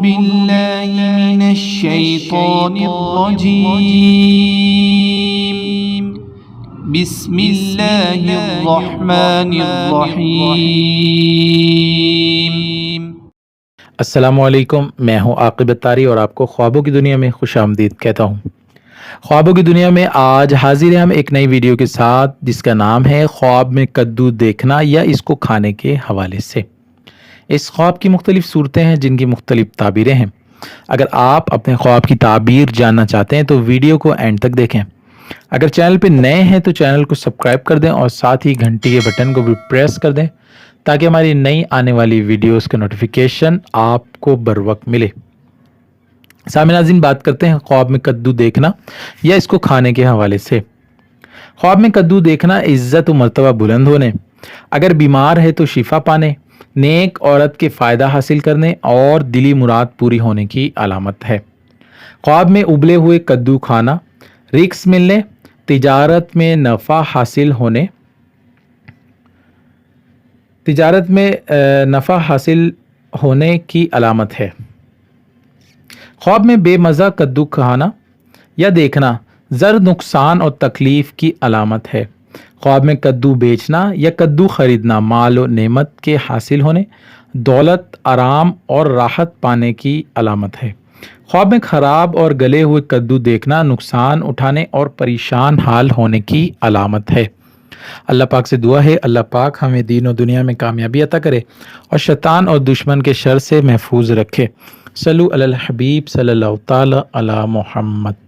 بالله من الشيطان الرجيم بسم الله الرحمن الرحيم۔ السلام علیکم، میں ہوں عاقب اتاری اور آپ کو خوابوں کی دنیا میں خوش آمدید کہتا ہوں۔ خوابوں کی دنیا میں آج حاضر ہیں ہم ایک نئی ویڈیو کے ساتھ جس کا نام ہے خواب میں کدو دیکھنا یا اس کو کھانے کے حوالے سے۔ اس خواب کی مختلف صورتیں ہیں جن کی مختلف تعبیریں ہیں۔ اگر آپ اپنے خواب کی تعبیر جاننا چاہتے ہیں تو ویڈیو کو اینڈ تک دیکھیں۔ اگر چینل پہ نئے ہیں تو چینل کو سبسکرائب کر دیں اور ساتھ ہی گھنٹی کے بٹن کو بھی پریس کر دیں تاکہ ہماری نئی آنے والی ویڈیوز کا نوٹیفیکیشن آپ کو بر وقت ملے۔ سامعین ناظرین، بات کرتے ہیں خواب میں کدو دیکھنا یا اس کو کھانے کے حوالے سے۔ خواب میں کدو دیکھنا عزت و مرتبہ بلند ہونے، اگر بیمار ہے تو شفا پانے، نیک عورت کے فائدہ حاصل کرنے اور دلی مراد پوری ہونے کی علامت ہے۔ خواب میں ابلے ہوئے کدو کھانا، رزق ملنے، تجارت میں نفع حاصل ہونے کی علامت ہے۔ خواب میں بے مزہ کدو کھانا یا دیکھنا زر نقصان اور تکلیف کی علامت ہے۔ خواب میں کدو بیچنا یا کدو خریدنا مال و نعمت کے حاصل ہونے، دولت، آرام اور راحت پانے کی علامت ہے۔ خواب میں خراب اور گلے ہوئے کدو دیکھنا نقصان اٹھانے اور پریشان حال ہونے کی علامت ہے۔ اللہ پاک سے دعا ہے اللہ پاک ہمیں دین و دنیا میں کامیابی عطا کرے اور شیطان اور دشمن کے شر سے محفوظ رکھے۔ صلو علی الحبیب صلی اللہ تعالی علی محمد۔